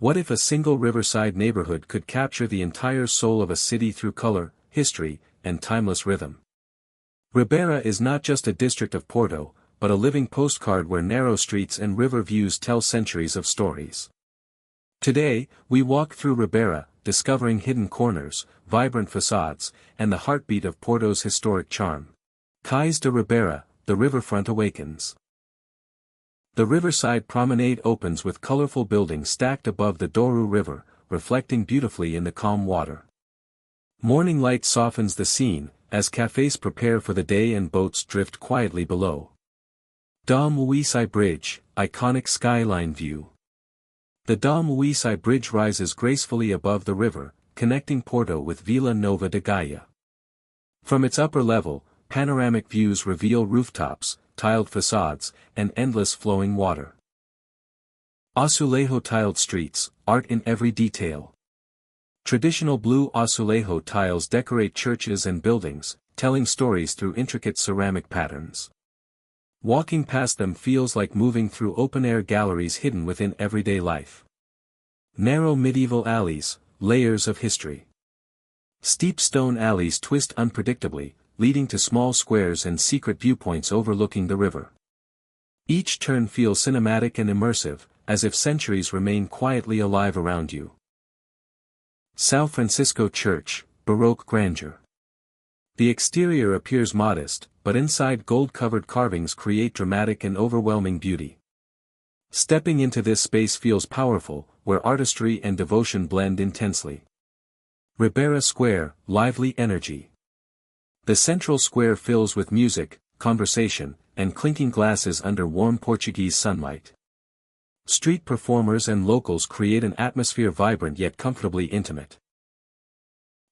What if a single riverside neighborhood could capture the entire soul of a city through color, history, and timeless rhythm? Ribeira is not just a district of Porto, but a living postcard where narrow streets and river views tell centuries of stories. Today, we walk through Ribeira, discovering hidden corners, vibrant facades, and the heartbeat of Porto's historic charm. Cais de Ribera, the riverfront awakens. The riverside promenade opens with colorful buildings stacked above the Douro River, reflecting beautifully in the calm water. Morning light softens the scene, as cafes prepare for the day and boats drift quietly below. Dom Uisai Bridge, iconic skyline view. The Dom Uisai Bridge rises gracefully above the river, connecting Porto with Vila Nova de Gaia. From its upper level, panoramic views reveal rooftops, tiled facades, and endless flowing water. Azulejo tiled streets, art in every detail. Traditional blue azulejo tiles decorate churches and buildings, telling stories through intricate ceramic patterns. Walking past them feels like moving through open-air galleries hidden within everyday life. Narrow medieval alleys, layers of history. Steep stone alleys twist unpredictably, leading to small squares and secret viewpoints overlooking the river. Each turn feels cinematic and immersive, as if centuries remain quietly alive around you. São Francisco Church, Baroque grandeur. The exterior appears modest, but inside gold-covered carvings create dramatic and overwhelming beauty. Stepping into this space feels powerful, where artistry and devotion blend intensely. Ribeira Square, lively energy. The central square fills with music, conversation, and clinking glasses under warm Portuguese sunlight. Street performers and locals create an atmosphere vibrant yet comfortably intimate.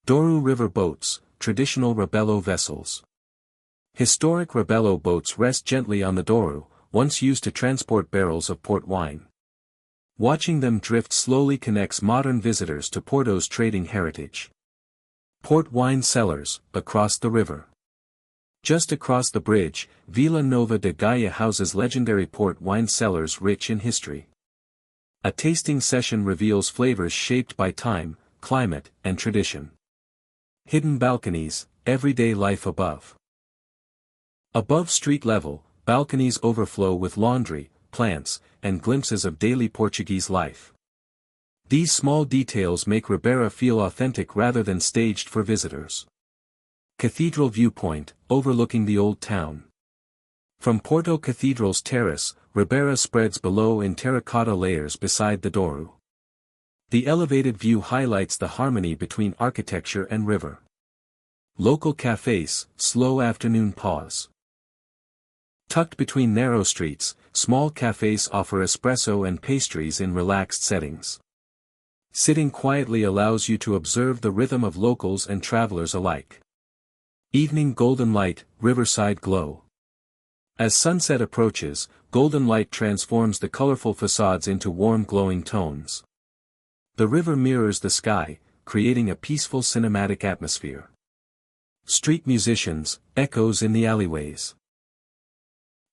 Douro River boats, traditional Rebelo vessels. Historic Rebelo boats rest gently on the Douro, once used to transport barrels of port wine. Watching them drift slowly connects modern visitors to Porto's trading heritage. Port wine cellars, across the river. Just across the bridge, Vila Nova de Gaia houses legendary port wine cellars rich in history. A tasting session reveals flavors shaped by time, climate, and tradition. Hidden balconies, everyday life above. Above street level, balconies overflow with laundry, plants, and glimpses of daily Portuguese life. These small details make Ribeira feel authentic rather than staged for visitors. Cathedral viewpoint, overlooking the old town. From Porto Cathedral's terrace, Ribeira spreads below in terracotta layers beside the Douro. The elevated view highlights the harmony between architecture and river. Local cafes, slow afternoon pause. Tucked between narrow streets, small cafes offer espresso and pastries in relaxed settings. Sitting quietly allows you to observe the rhythm of locals and travelers alike. Evening golden light, riverside glow. As sunset approaches, golden light transforms the colorful facades into warm glowing tones. The river mirrors the sky, creating a peaceful cinematic atmosphere. Street musicians, echoes in the alleyways.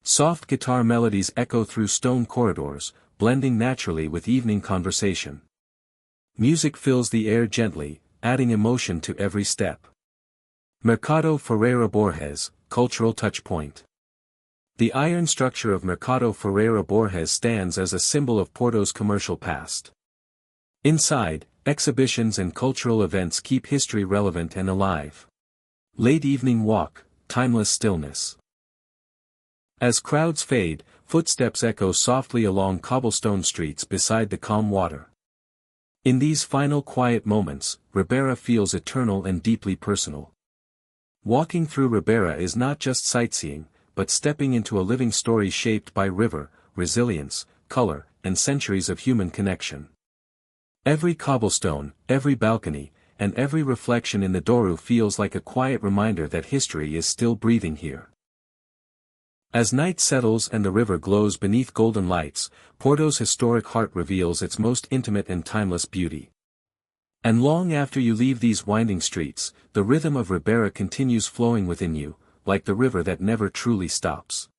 Soft guitar melodies echo through stone corridors, blending naturally with evening conversation. Music fills the air gently, adding emotion to every step. Mercado Ferreira Borges, cultural touchpoint. The iron structure of Mercado Ferreira Borges stands as a symbol of Porto's commercial past. Inside, exhibitions and cultural events keep history relevant and alive. Late evening walk, timeless stillness. As crowds fade, footsteps echo softly along cobblestone streets beside the calm water. In these final quiet moments, Ribeira feels eternal and deeply personal. Walking through Ribeira is not just sightseeing, but stepping into a living story shaped by river, resilience, color, and centuries of human connection. Every cobblestone, every balcony, and every reflection in the Douro feels like a quiet reminder that history is still breathing here. As night settles and the river glows beneath golden lights, Porto's historic heart reveals its most intimate and timeless beauty. And long after you leave these winding streets, the rhythm of Ribeira continues flowing within you, like the river that never truly stops.